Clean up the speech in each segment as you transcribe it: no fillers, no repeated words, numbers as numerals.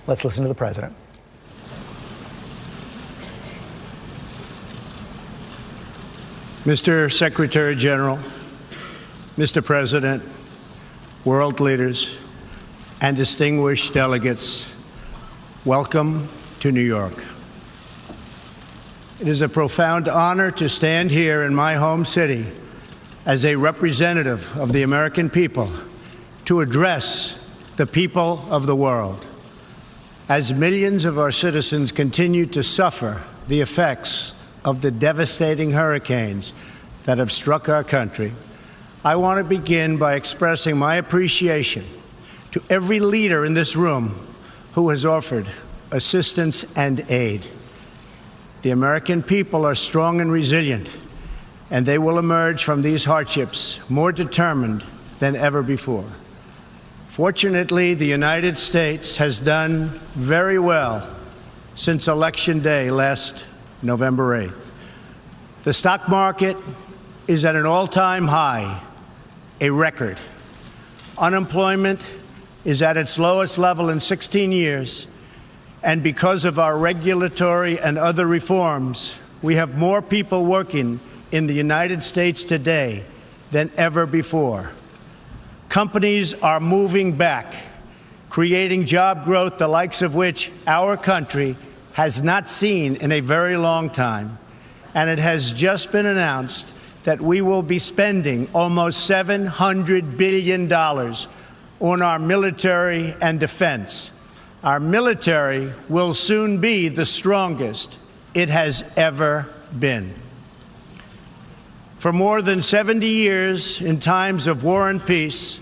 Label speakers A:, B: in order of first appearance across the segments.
A: Let's listen to the president.
B: Mr. Secretary General, Mr. President, world leaders, and distinguished delegates, welcome to New York. It is a profound honor to stand here in my home city as a representative of the American people to address the people of the world. As millions of our citizens continue to suffer the effects of the devastating hurricanes that have struck our country, I want to begin by expressing my appreciation to every leader in this room who has offered assistance and aid. The American people are strong and resilient, and they will emerge from these hardships more determined than ever before. Fortunately, the United States has done very well since Election Day last November 8th. The stock market is at an all-time high, a record. Unemployment is at its lowest level in 16 years, and because of our regulatory and other reforms, we have more people working in the United States today than ever before. Companies are moving back, creating job growth the likes of which our country has not seen in a very long time. And it has just been announced that we will be spending almost $700 billion on our military and defense. Our military will soon be the strongest it has ever been. For more than 70 years, in times of war and peace,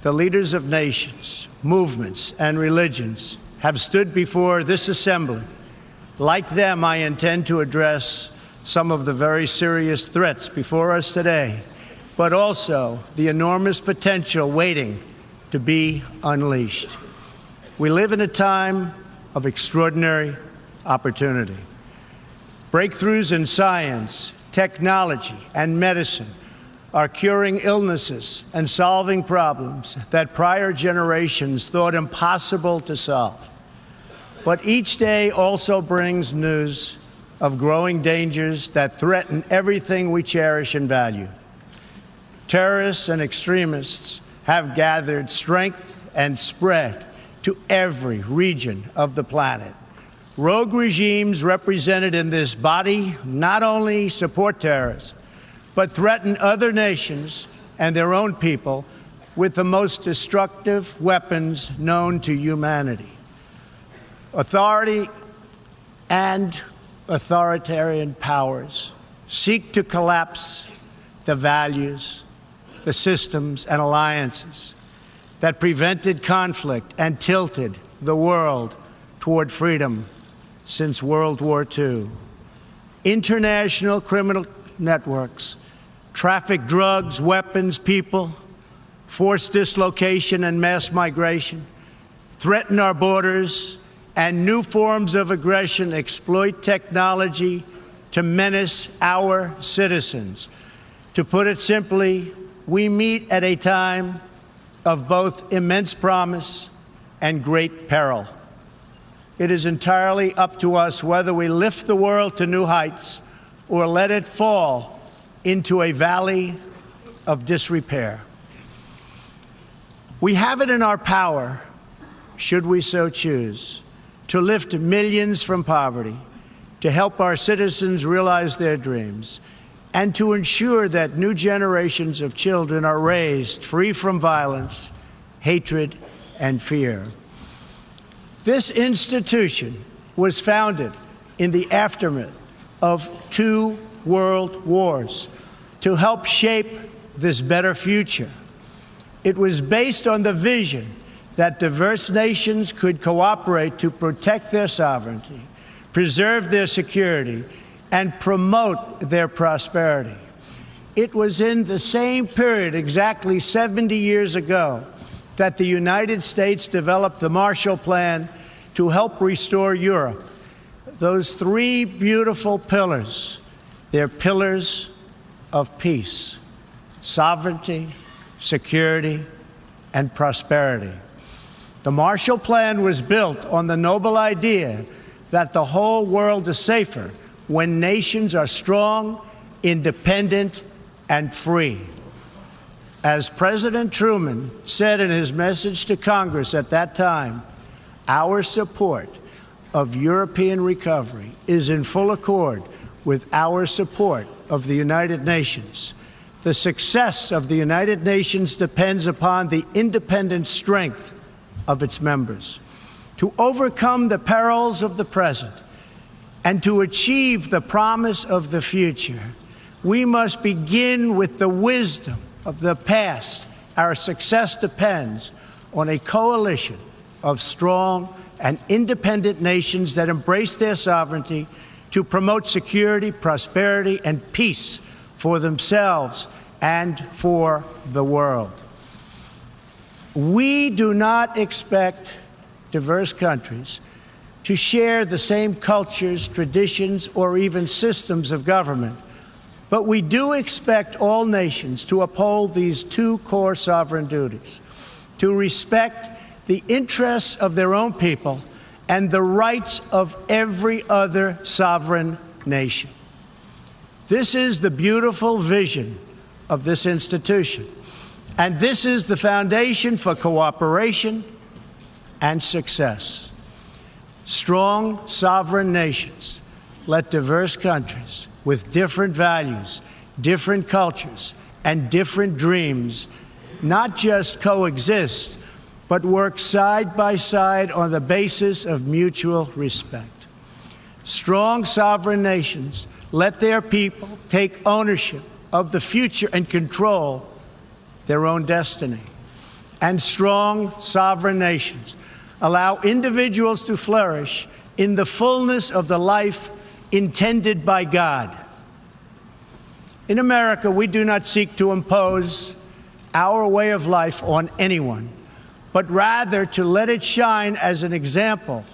B: the leaders of nations, movements, and religions have stood before this assembly. Like them, I intend to address some of the very serious threats before us today, but also the enormous potential waiting to be unleashed. We live in a time of extraordinary opportunity. Breakthroughs in science, technology, and medicine are curing illnesses and solving problems that prior generations thought impossible to solve. But each day also brings news of growing dangers that threaten everything we cherish and value. Terrorists and extremists have gathered strength and spread to every region of the planet. Rogue regimes represented in this body not only support terrorists, but threaten other nations and their own people with the most destructive weapons known to humanity. Authority and authoritarian powers seek to collapse the values, the systems, and alliances that prevented conflict and tilted the world toward freedom since World War II. International criminal networks traffic drugs, weapons, people, forced dislocation and mass migration, threaten our borders, and new forms of aggression exploit technology to menace our citizens. To put it simply, we meet at a time of both immense promise and great peril. It is entirely up to us whether we lift the world to new heights or let it fall into a valley of disrepair. We have it in our power, should we so choose, to lift millions from poverty, to help our citizens realize their dreams, and to ensure that new generations of children are raised free from violence, hatred, and fear. This institution was founded in the aftermath of 2 world wars to help shape this better future. It was based on the vision that diverse nations could cooperate to protect their sovereignty, preserve their security, and promote their prosperity. It was in the same period, exactly 70 years ago, that the United States developed the Marshall Plan to help restore Europe. Those 3 beautiful pillars, they're pillars of peace, sovereignty, security, and prosperity. The Marshall Plan was built on the noble idea that the whole world is safer when nations are strong, independent, and free. As President Truman said in his message to Congress at that time, our support of European recovery is in full accord with our support of the United Nations. The success of the United Nations depends upon the independent strength of its members. To overcome the perils of the present and to achieve the promise of the future, we must begin with the wisdom of the past. Our success depends on a coalition of strong and independent nations that embrace their sovereignty to promote security, prosperity, and peace for themselves and for the world. We do not expect diverse countries to share the same cultures, traditions, or even systems of government. But we do expect all nations to uphold these two core sovereign duties: to respect the interests of their own people and the rights of every other sovereign nation. This is the beautiful vision of this institution, and this is the foundation for cooperation and success. Strong sovereign nations let diverse countries with different values, different cultures, and different dreams not just coexist, but work side by side on the basis of mutual respect. Strong sovereign nations let their people take ownership of the future and control their own destiny. And strong sovereign nations allow individuals to flourish in the fullness of the life intended by God. In America, we do not seek to impose our way of life on anyone, but rather to let it shine as an example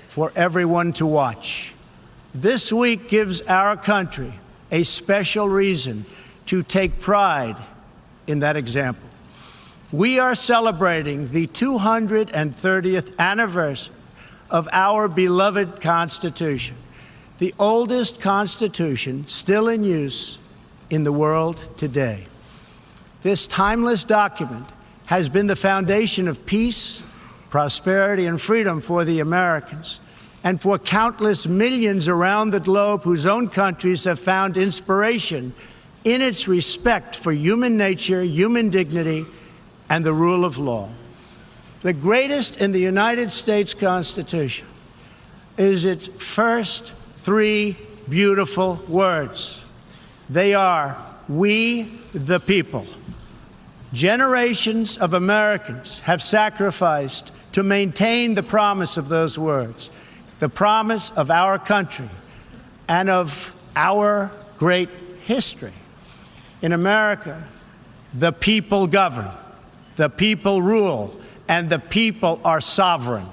B: for everyone to watch. This week gives our country a special reason to take pride in that example. We are celebrating the 230th anniversary of our beloved Constitution, the oldest Constitution still in use in the world today. This timeless document has been the foundation of peace, prosperity, and freedom for the Americans and for countless millions around the globe whose own countries have found inspiration in its respect for human nature, human dignity, and the rule of law. The greatest in the United States Constitution is its first three beautiful words. They are, "We the people." Generations of Americans have sacrificed to maintain the promise of those words, the promise of our country and of our great history. In America, the people govern, the people rule, and the people are sovereign.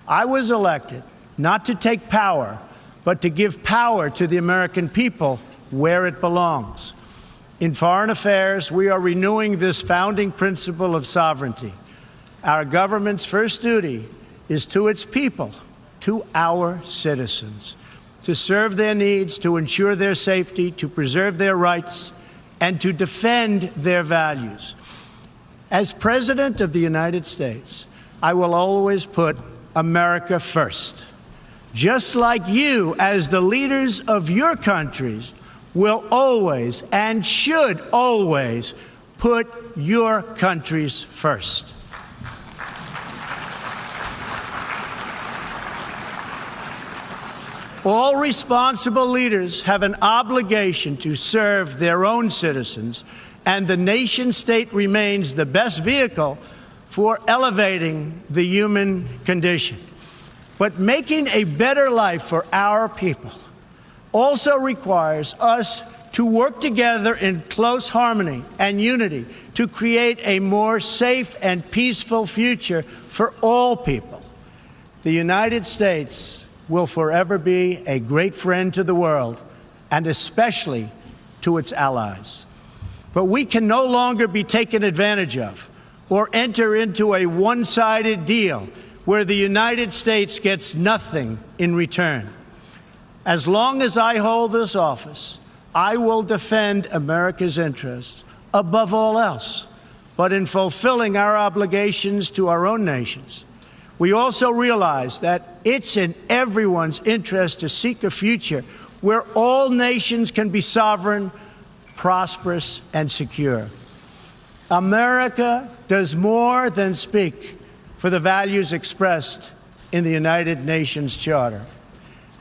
B: I was elected not to take power, but to give power to the American people where it belongs. In foreign affairs, we are renewing this founding principle of sovereignty. Our government's first duty is to its people, to our citizens, to serve their needs, to ensure their safety, to preserve their rights, and to defend their values. As President of the United States, I will always put America first. Just like you, as the leaders of your countries, will always and should always put your countries first. All responsible leaders have an obligation to serve their own citizens, and the nation-state remains the best vehicle for elevating the human condition. But making a better life for our people also requires us to work together in close harmony and unity to create a more safe and peaceful future for all people. The United States will forever be a great friend to the world, and especially to its allies. But we can no longer be taken advantage of or enter into a one-sided deal where the United States gets nothing in return. As long as I hold this office, I will defend America's interests above all else, but in fulfilling our obligations to our own nations. We also realize that it's in everyone's interest to seek a future where all nations can be sovereign, prosperous, and secure. America does more than speak for the values expressed in the United Nations Charter.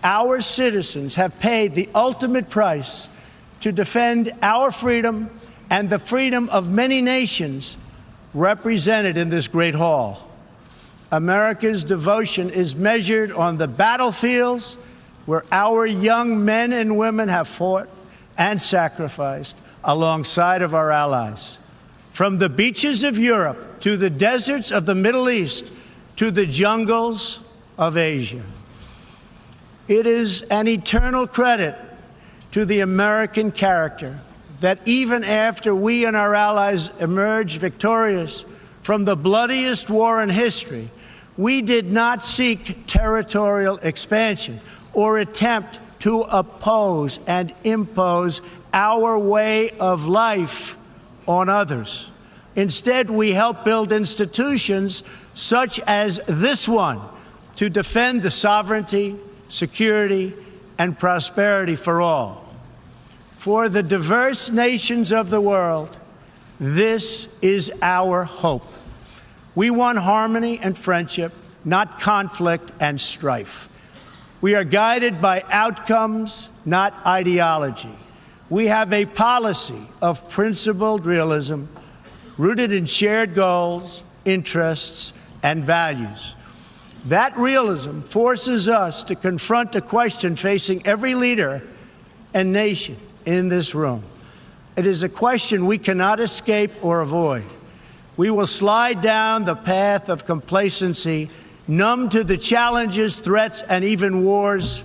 B: Our citizens have paid the ultimate price to defend our freedom and the freedom of many nations represented in this great hall. America's devotion is measured on the battlefields where our young men and women have fought and sacrificed alongside of our allies. From the beaches of Europe to the deserts of the Middle East to the jungles of Asia. It is an eternal credit to the American character that even after we and our allies emerged victorious from the bloodiest war in history, we did not seek territorial expansion or attempt to oppose and impose our way of life on others. Instead, we helped build institutions such as this one to defend the sovereignty, security, and prosperity for all. For the diverse nations of the world, this is our hope. We want harmony and friendship, not conflict and strife. We are guided by outcomes, not ideology. We have a policy of principled realism rooted in shared goals, interests, and values. That realism forces us to confront a question facing every leader and nation in this room. It is a question we cannot escape or avoid. We will slide down the path of complacency, numb to the challenges, threats, and even wars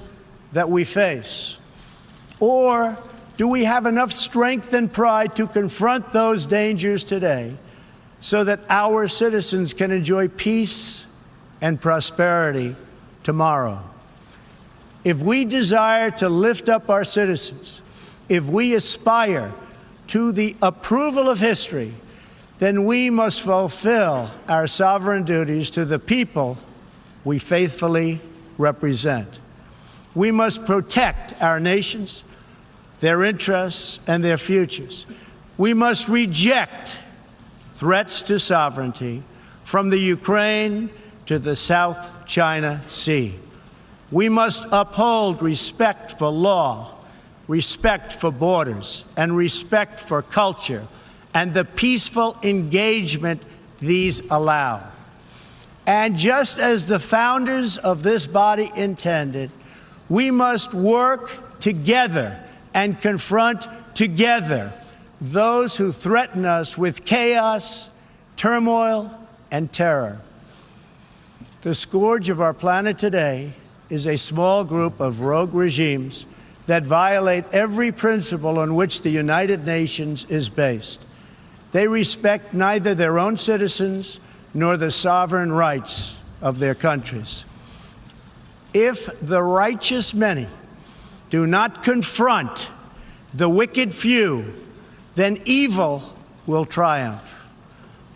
B: that we face. Or do we have enough strength and pride to confront those dangers today so that our citizens can enjoy peace and prosperity tomorrow? If we desire to lift up our citizens, if we aspire to the approval of history, then we must fulfill our sovereign duties to the people we faithfully represent. We must protect our nations, their interests, and their futures. We must reject threats to sovereignty from the Ukraine to the South China Sea. We must uphold respect for law, respect for borders, and respect for culture, and the peaceful engagement these allow. And just as the founders of this body intended, we must work together and confront together those who threaten us with chaos, turmoil, and terror. The scourge of our planet today is a small group of rogue regimes that violate every principle on which the United Nations is based. They respect neither their own citizens nor the sovereign rights of their countries. If the righteous many do not confront the wicked few, then evil will triumph.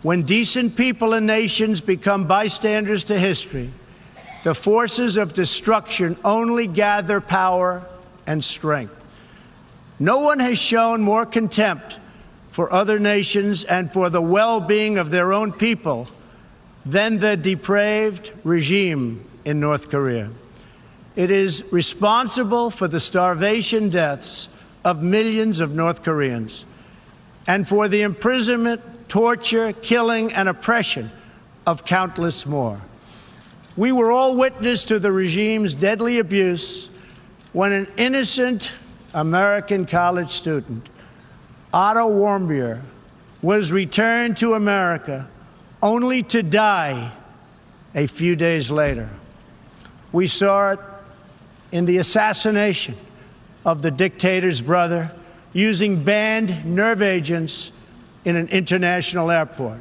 B: When decent people and nations become bystanders to history, the forces of destruction only gather power and strength. No one has shown more contempt for other nations and for the well-being of their own people than the depraved regime in North Korea. It is responsible for the starvation deaths of millions of North Koreans and for the imprisonment, torture, killing, and oppression of countless more. We were all witness to the regime's deadly abuse when an innocent American college student, Otto Warmbier, was returned to America only to die a few days later. We saw it in the assassination of the dictator's brother using banned nerve agents in an international airport.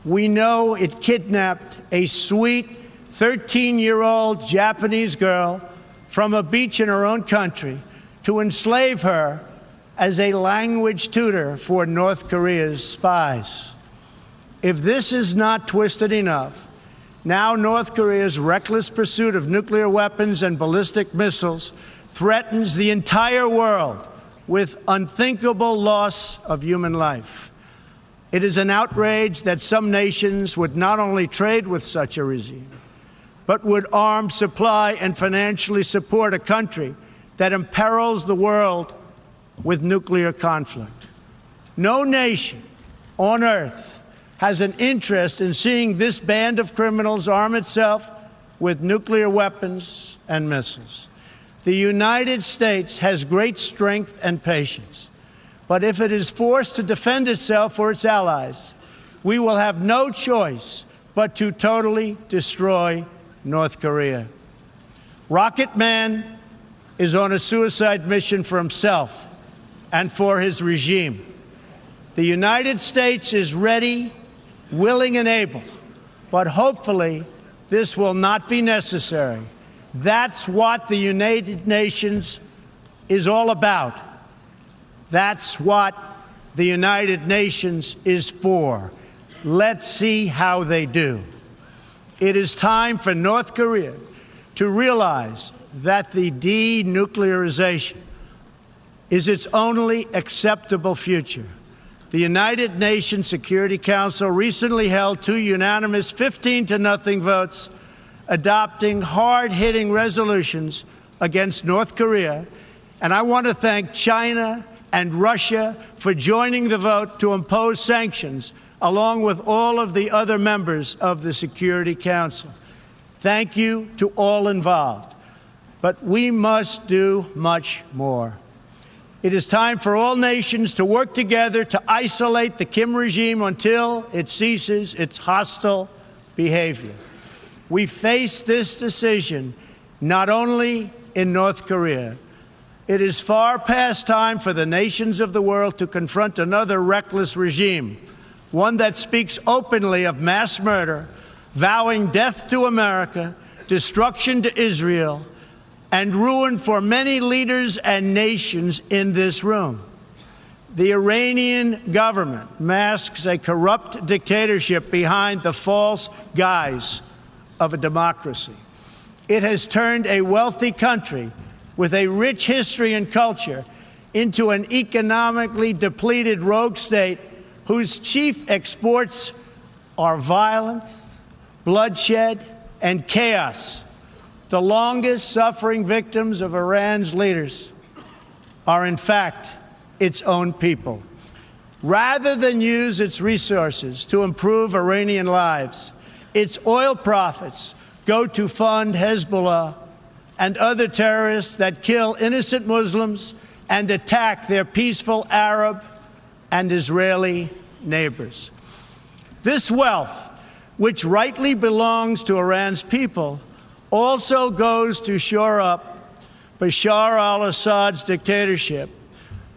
B: We know it kidnapped a sweet 13-year-old Japanese girl from a beach in her own country to enslave her as a language tutor for North Korea's spies. If this is not twisted enough, now North Korea's reckless pursuit of nuclear weapons and ballistic missiles threatens the entire world with unthinkable loss of human life. It is an outrage that some nations would not only trade with such a regime, but would arm, supply, and financially support a country that imperils the world with nuclear conflict. No nation on earth has an interest in seeing this band of criminals arm itself with nuclear weapons and missiles. The United States has great strength and patience, but if it is forced to defend itself or its allies, we will have no choice but to totally destroy North Korea. Rocket Man is on a suicide mission for himself and for his regime. The United States is ready, willing, and able, but hopefully this will not be necessary. That's what the United Nations is all about. That's what the United Nations is for. Let's see how they do. It is time for North Korea to realize that the denuclearization is its only acceptable future. The United Nations Security Council recently held 2 unanimous 15-0 votes adopting hard-hitting resolutions against North Korea, and I want to thank China and Russia for joining the vote to impose sanctions along with all of the other members of the Security Council. Thank you to all involved. But we must do much more. It is time for all nations to work together to isolate the Kim regime until it ceases its hostile behavior. We face this decision not only in North Korea. It is far past time for the nations of the world to confront another reckless regime, one that speaks openly of mass murder, vowing death to America, destruction to Israel, and ruin for many leaders and nations in this room. The Iranian government masks a corrupt dictatorship behind the false guise of a democracy. It has turned a wealthy country with a rich history and culture into an economically depleted rogue state whose chief exports are violence, bloodshed, and chaos. The longest suffering victims of Iran's leaders are, in fact, its own people. Rather than use its resources to improve Iranian lives, its oil profits go to fund Hezbollah and other terrorists that kill innocent Muslims and attack their peaceful Arab and Israeli neighbors. This wealth, which rightly belongs to Iran's people, also goes to shore up Bashar al-Assad's dictatorship,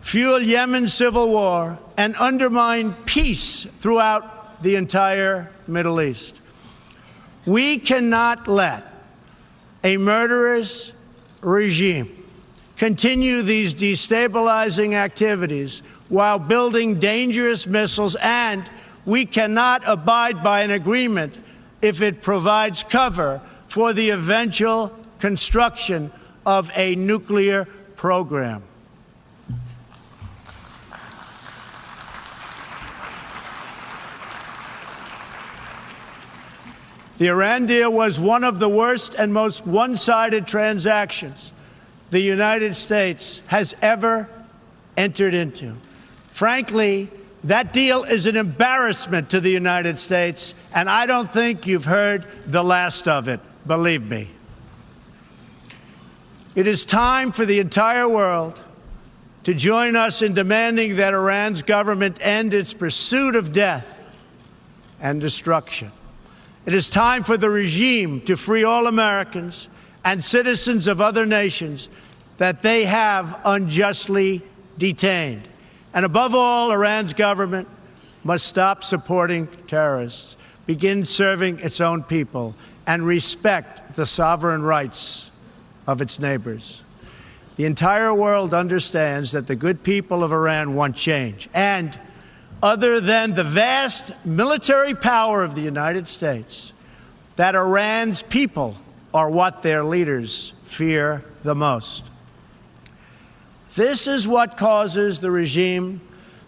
B: fuel Yemen's civil war, and undermine peace throughout the entire Middle East. We cannot let a murderous regime continue these destabilizing activities while building dangerous missiles, and we cannot abide by an agreement if it provides cover for the eventual construction of a nuclear program. The Iran deal was one of the worst and most one-sided transactions the United States has ever entered into. Frankly, that deal is an embarrassment to the United States, and I don't think you've heard the last of it, believe me. It is time for the entire world to join us in demanding that Iran's government end its pursuit of death and destruction. It is time for the regime to free all Americans and citizens of other nations that they have unjustly detained. And above all, Iran's government must stop supporting terrorists, begin serving its own people, and respect the sovereign rights of its neighbors. The entire world understands that the good people of Iran want change. And other than the vast military power of the United States, that Iran's people are what their leaders fear the most. This is what causes the regime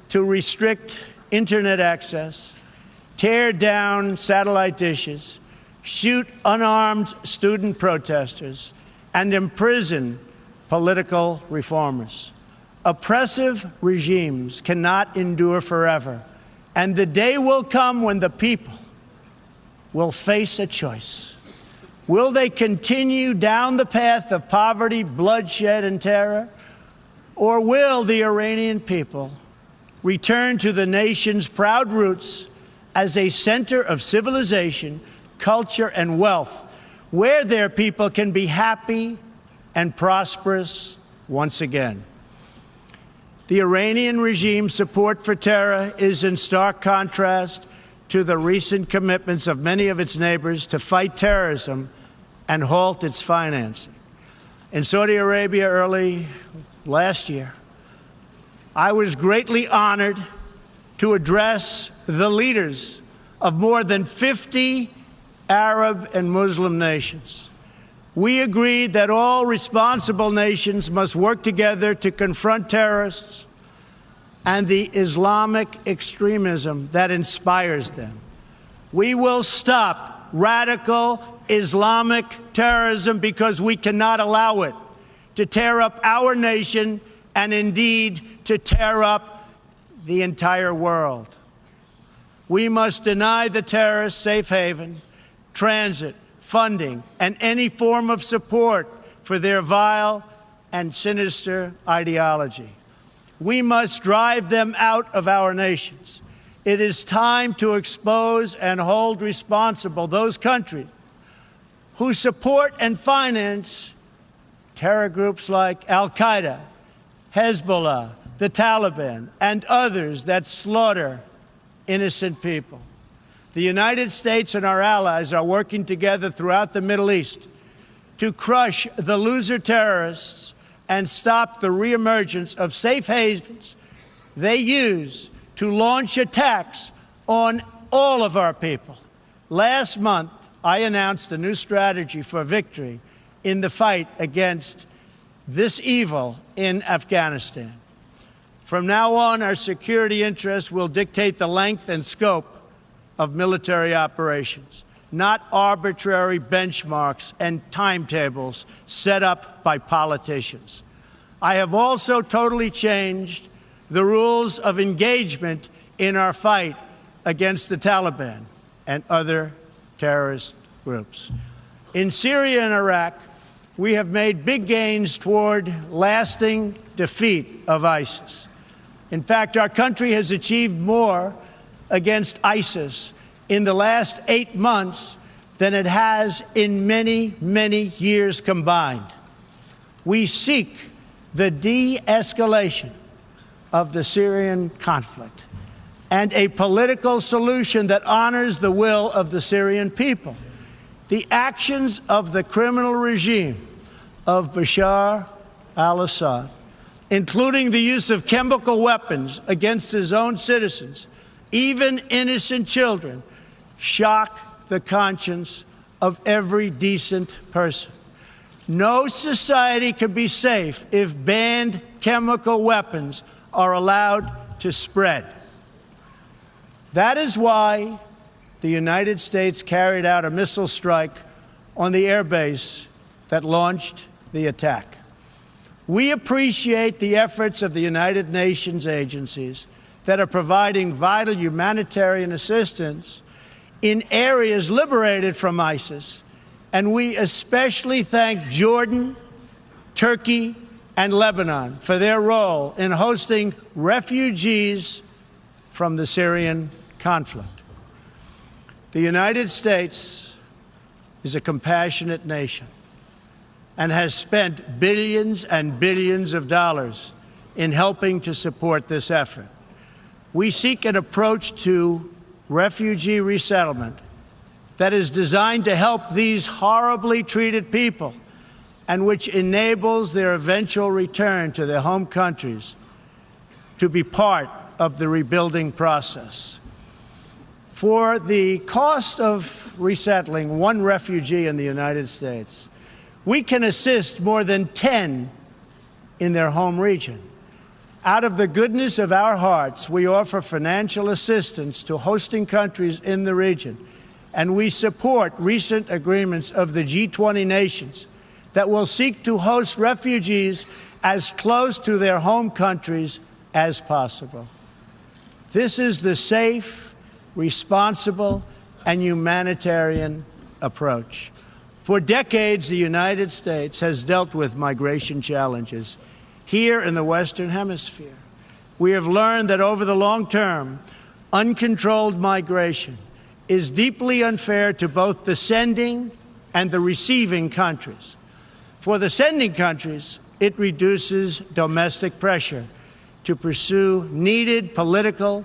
B: to restrict internet access, tear down satellite dishes, shoot unarmed student protesters, and imprison political reformers. Oppressive regimes cannot endure forever, and the day will come when the people will face a choice. Will they continue down the path of poverty, bloodshed, and terror? Or will the Iranian people return to the nation's proud roots as a center of civilization, culture, and wealth, where their people can be happy and prosperous once again? The Iranian regime's support for terror is in stark contrast to the recent commitments of many of its neighbors to fight terrorism and halt its financing. In Saudi Arabia early last year, I was greatly honored to address the leaders of more than 50 Arab and Muslim nations. We agreed that all responsible nations must work together to confront terrorists and the Islamic extremism that inspires them. We will stop radical Islamic terrorism because we cannot allow it to tear up our nation and indeed to tear up the entire world. We must deny the terrorists safe haven, transit, funding, and any form of support for their vile and sinister ideology. We must drive them out of our nations. It is time to expose and hold responsible those countries who support and finance terror groups like Al-Qaeda, Hezbollah, the Taliban, and others that slaughter innocent people. The United States and our allies are working together throughout the Middle East to crush the loser terrorists and stop the reemergence of safe havens they use to launch attacks on all of our people. Last month, I announced a new strategy for victory in the fight against this evil in Afghanistan. From now on, our security interests will dictate the length and scope of military operations, not arbitrary benchmarks and timetables set up by politicians. I have also totally changed the rules of engagement in our fight against the Taliban and other terrorist groups. In Syria and Iraq, we have made big gains toward lasting defeat of ISIS. In fact, our country has achieved more against ISIS in the last 8 months than it has in many, many years combined. We seek the de-escalation of the Syrian conflict and a political solution that honors the will of the Syrian people. The actions of the criminal regime of Bashar al-Assad, including the use of chemical weapons against his own citizens, even innocent children, shock the conscience of every decent person. No society can be safe if banned chemical weapons are allowed to spread. That is why the United States carried out a missile strike on the airbase that launched the attack. We appreciate the efforts of the United Nations agencies that are providing vital humanitarian assistance in areas liberated from ISIS, and we especially thank Jordan, Turkey, and Lebanon for their role in hosting refugees from the Syrian conflict. The United States is a compassionate nation and has spent billions and billions of dollars in helping to support this effort. we seek an approach to refugee resettlement that is designed to help these horribly treated people and which enables their eventual return to their home countries to be part of the rebuilding process. For the cost of resettling one refugee in the United States, we can assist more than 10 in their home region. Out of the goodness of our hearts, we offer financial assistance to hosting countries in the region, and we support recent agreements of the G20 nations that will seek to host refugees as close to their home countries as possible. This is the safe, responsible, and humanitarian approach. For decades, the United States has dealt with migration challenges here in the Western Hemisphere. We have learned that over the long term, uncontrolled migration is deeply unfair to both the sending and the receiving countries. For the sending countries, it reduces domestic pressure to pursue needed political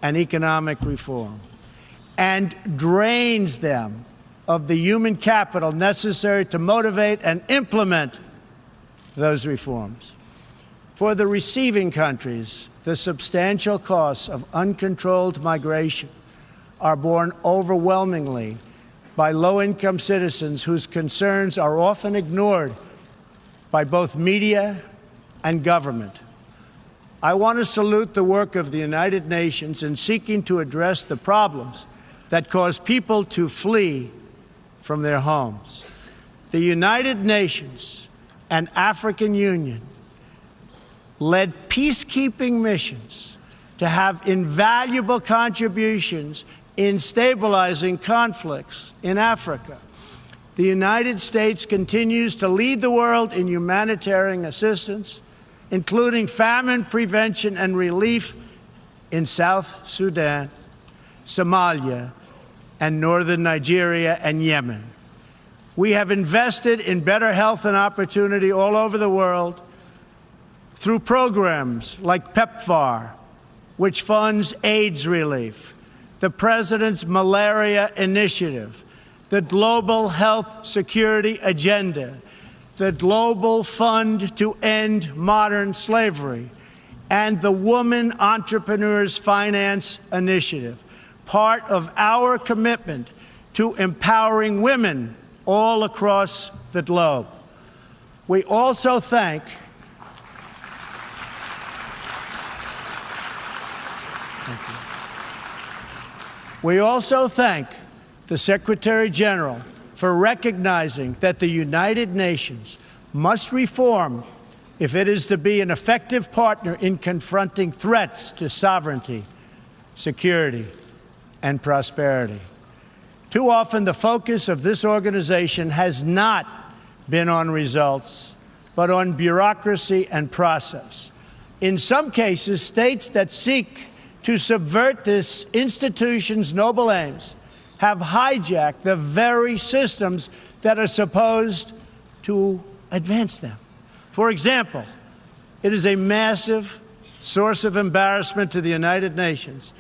B: and economic reform and drains them of the human capital necessary to motivate and implement those reforms. For the receiving countries, the substantial costs of uncontrolled migration are borne overwhelmingly by low-income citizens whose concerns are often ignored by both media and government. I want to salute the work of the United Nations in seeking to address the problems that cause people to flee from their homes. The United Nations and African Union led peacekeeping missions to have invaluable contributions in stabilizing conflicts in Africa. The United States continues to lead the world in humanitarian assistance, including famine prevention and relief in South Sudan, Somalia, and northern Nigeria and Yemen. We have invested in better health and opportunity all over the world through programs like PEPFAR, which funds AIDS relief, the President's Malaria Initiative, the Global Health Security Agenda, the Global Fund to End Modern Slavery, and the Woman Entrepreneurs Finance Initiative, part of our commitment to empowering women all across the globe. We also thank the Secretary General for recognizing that the United Nations must reform if it is to be an effective partner in confronting threats to sovereignty, security, and prosperity. Too often, the focus of this organization has not been on results, but on bureaucracy and process. In some cases, states that seek to subvert this institution's noble aims have hijacked the very systems that are supposed to advance them. For example, it is a massive source of embarrassment to the United Nations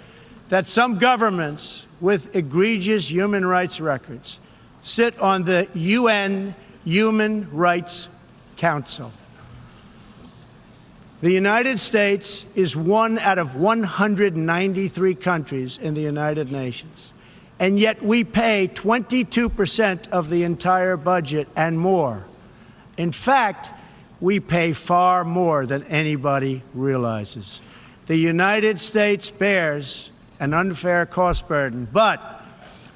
B: that some governments with egregious human rights records sit on the UN Human Rights Council. The United States is one out of 193 countries in the United Nations, and yet we pay 22% of the entire budget and more. In fact, we pay far more than anybody realizes. The United States bears an unfair cost burden, but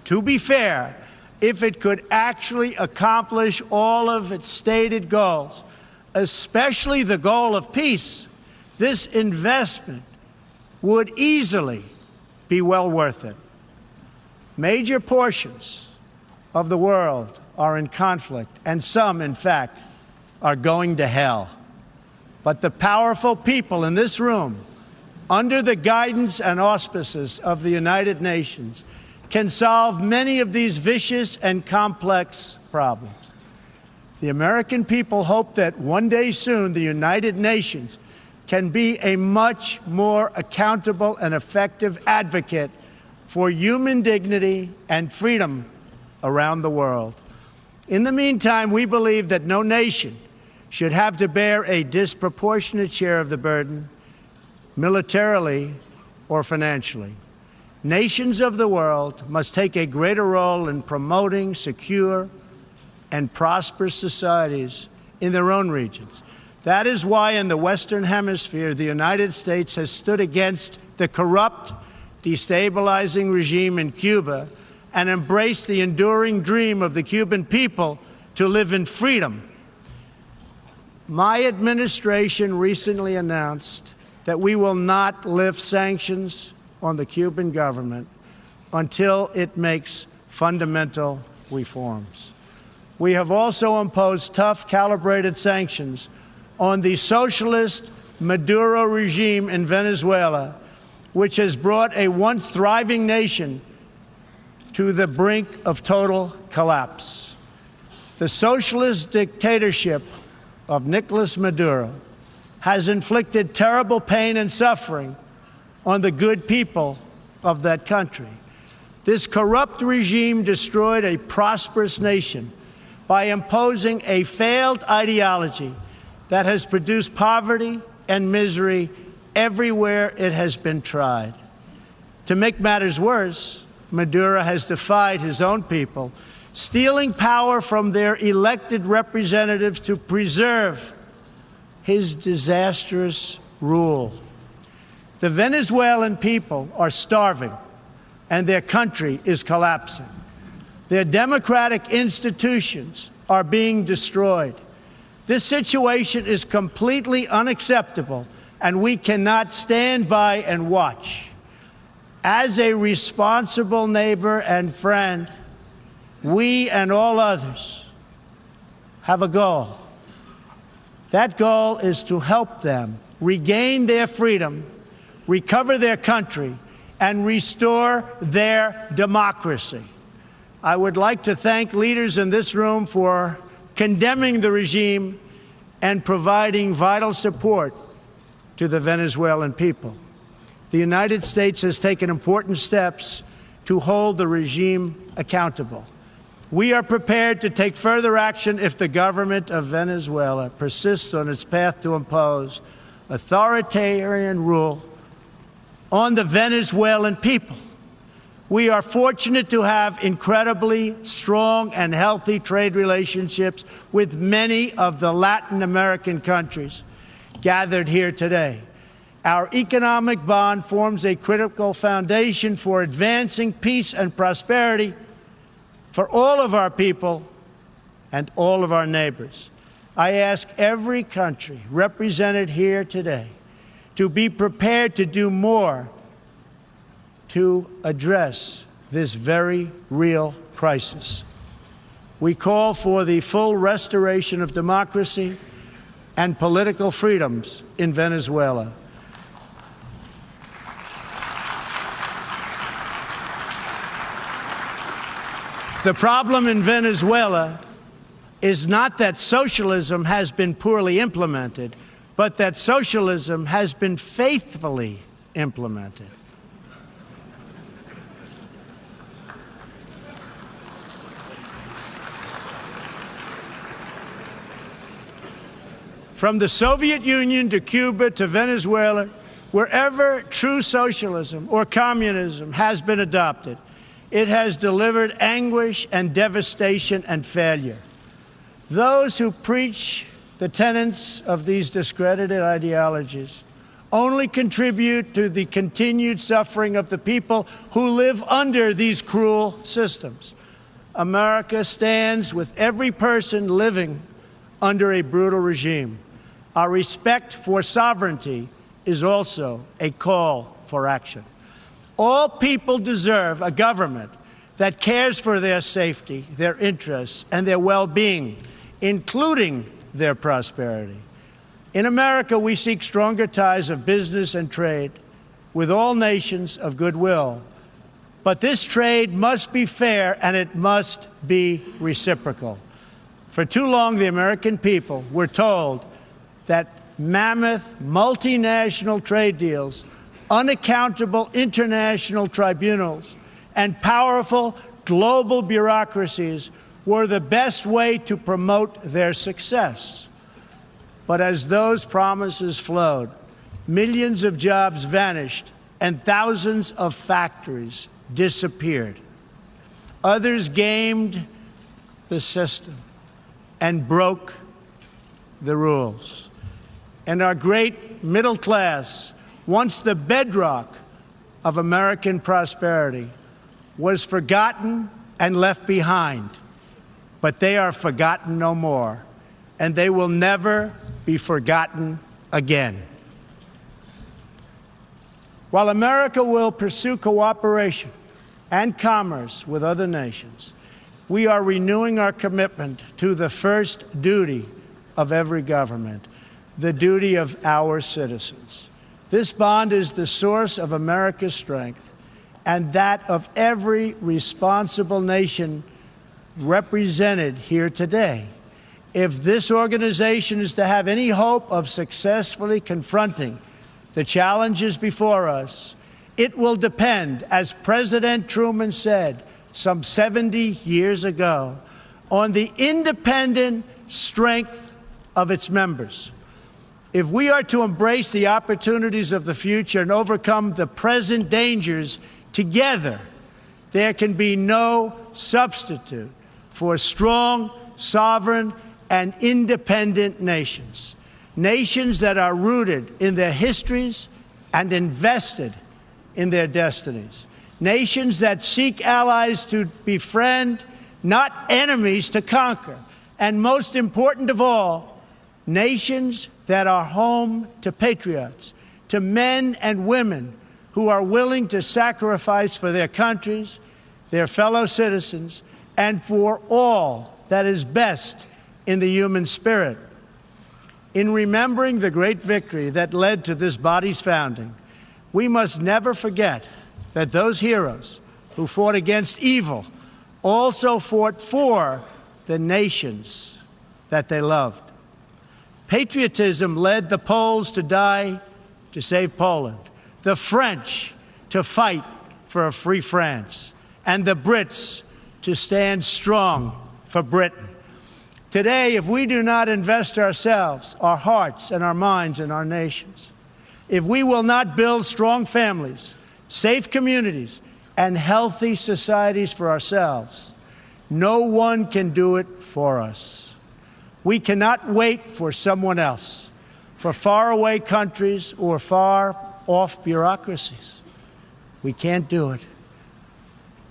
B: to be fair, if it could actually accomplish all of its stated goals, especially the goal of peace, this investment would easily be well worth it. Major portions of the world are in conflict, and some, in fact, are going to hell. But the powerful people in this room, under the guidance and auspices of the United Nations, can solve many of these vicious and complex problems. The American people hope that one day soon the United Nations can be a much more accountable and effective advocate for human dignity and freedom around the world. In the meantime, we believe that no nation should have to bear a disproportionate share of the burden, militarily or financially. Nations of the world must take a greater role in promoting secure and prosperous societies in their own regions. That is why in the Western Hemisphere, the United States has stood against the corrupt, destabilizing regime in Cuba and embraced the enduring dream of the Cuban people to live in freedom. My administration recently announced that we will not lift sanctions on the Cuban government until it makes fundamental reforms. We have also imposed tough, calibrated sanctions on the socialist Maduro regime in Venezuela, which has brought a once thriving nation to the brink of total collapse. The socialist dictatorship of Nicolas Maduro has inflicted terrible pain and suffering on the good people of that country. This corrupt regime destroyed a prosperous nation by imposing a failed ideology that has produced poverty and misery everywhere it has been tried. To make matters worse, Maduro has defied his own people, stealing power from their elected representatives to preserve his disastrous rule. The Venezuelan people are starving, and their country is collapsing. Their democratic institutions are being destroyed. This situation is completely unacceptable, and we cannot stand by and watch. As a responsible neighbor and friend, we and all others have a goal. That goal is to help them regain their freedom, recover their country, and restore their democracy. I would like to thank leaders in this room for condemning the regime and providing vital support to the Venezuelan people. The United States has taken important steps to hold the regime accountable. We are prepared to take further action if the government of Venezuela persists on its path to impose authoritarian rule on the Venezuelan people. We are fortunate to have incredibly strong and healthy trade relationships with many of the Latin American countries gathered here today. Our economic bond forms a critical foundation for advancing peace and prosperity for all of our people and all of our neighbors. I ask every country represented here today to be prepared to do more to address this very real crisis. We call for the full restoration of democracy and political freedoms in Venezuela. The problem in Venezuela is not that socialism has been poorly implemented, but that socialism has been faithfully implemented. From the Soviet Union to Cuba to Venezuela, wherever true socialism or communism has been adopted, it has delivered anguish and devastation and failure. Those who preach the tenets of these discredited ideologies only contribute to the continued suffering of the people who live under these cruel systems. America stands with every person living under a brutal regime. Our respect for sovereignty is also a call for action. All people deserve a government that cares for their safety, their interests, and their well-being, including their prosperity. In America, we seek stronger ties of business and trade with all nations of goodwill. But this trade must be fair and it must be reciprocal. For too long, the American people were told that mammoth multinational trade deals, unaccountable international tribunals, and powerful global bureaucracies were the best way to promote their success. But as those promises flowed, millions of jobs vanished and thousands of factories disappeared. Others gamed the system and broke the rules. And our great middle class, once the bedrock of American prosperity, was forgotten and left behind. But they are forgotten no more, and they will never be forgotten again. While America will pursue cooperation and commerce with other nations, we are renewing our commitment to the first duty of every government, the duty of our citizens. This bond is the source of America's strength and that of every responsible nation represented here today. If this organization is to have any hope of successfully confronting the challenges before us, it will depend, as President Truman said some 70 years ago, on the independent strength of its members. If we are to embrace the opportunities of the future and overcome the present dangers together, there can be no substitute for strong, sovereign, and independent nations. Nations that are rooted in their histories and invested in their destinies. Nations that seek allies to befriend, not enemies to conquer. And most important of all, nations that are home to patriots, to men and women who are willing to sacrifice for their countries, their fellow citizens, and for all that is best in the human spirit. In remembering the great victory that led to this body's founding, we must never forget that those heroes who fought against evil also fought for the nations that they loved. Patriotism led the Poles to die to save Poland, the French to fight for a free France, and the Brits to stand strong for Britain. Today, if we do not invest ourselves, our hearts and our minds in our nations, if we will not build strong families, safe communities, and healthy societies for ourselves, no one can do it for us. We cannot wait for someone else, for faraway countries or far-off bureaucracies. We can't do it.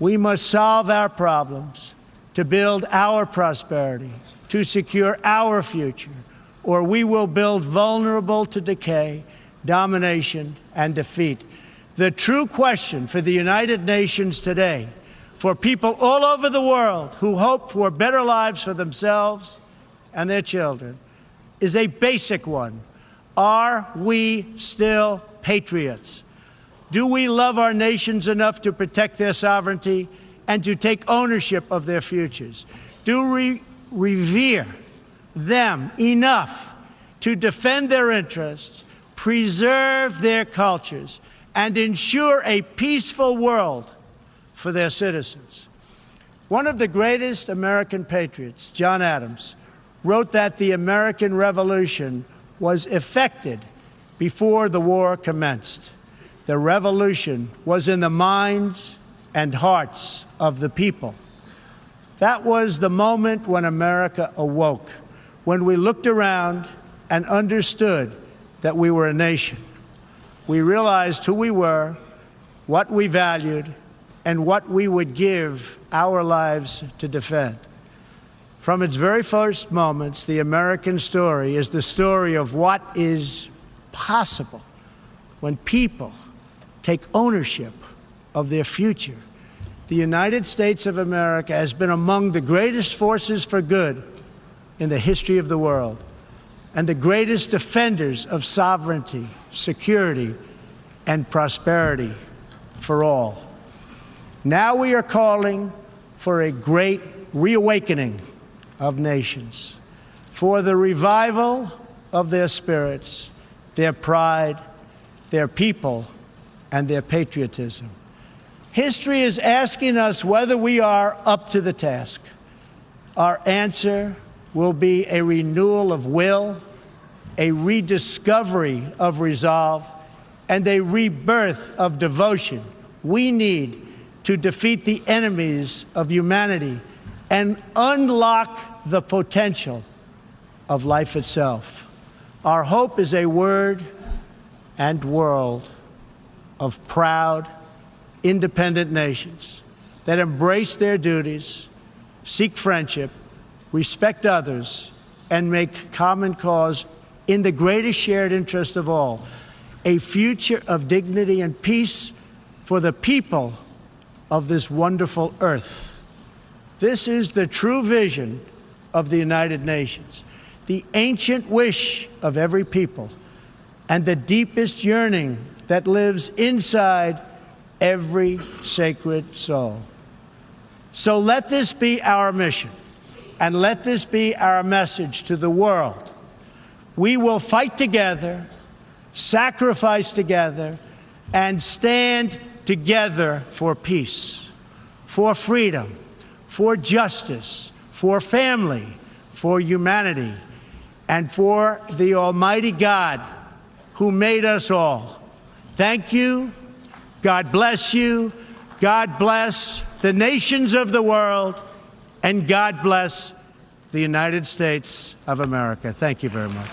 B: We must solve our problems to build our prosperity, to secure our future, or we will build vulnerable to decay, domination, and defeat. The true question for the United Nations today, for people all over the world who hope for better lives for themselves and their children, is a basic one. Are we still patriots? Do we love our nations enough to protect their sovereignty and to take ownership of their futures? Do we revere them enough to defend their interests, preserve their cultures, and ensure a peaceful world for their citizens? One of the greatest American patriots, John Adams, wrote that the American Revolution was effected before the war commenced. The revolution was in the minds and hearts of the people. That was the moment when America awoke, when we looked around and understood that we were a nation. We realized who we were, what we valued, and what we would give our lives to defend. From its very first moments, the American story is the story of what is possible when people take ownership of their future. The United States of America has been among the greatest forces for good in the history of the world and the greatest defenders of sovereignty, security, and prosperity for all. Now we are calling for a great reawakening of nations, for the revival of their spirits, their pride, their people, and their patriotism. History is asking us whether we are up to the task. Our answer will be a renewal of will, a rediscovery of resolve, and a rebirth of devotion we need to defeat the enemies of humanity and unlock the potential of life itself. Our hope is a word and world of proud, independent nations that embrace their duties, seek friendship, respect others, and make common cause in the greatest shared interest of all, a future of dignity and peace for the people of this wonderful earth. This is the true vision of the United Nations, the ancient wish of every people, and the deepest yearning that lives inside every sacred soul. So let this be our mission, and let this be our message to the world. We will fight together, sacrifice together, and stand together for peace, for freedom, for justice, for family, for humanity, and for the Almighty God who made us all. Thank you. God bless you. God bless the nations of the world. And God bless the United States of America. Thank you very much.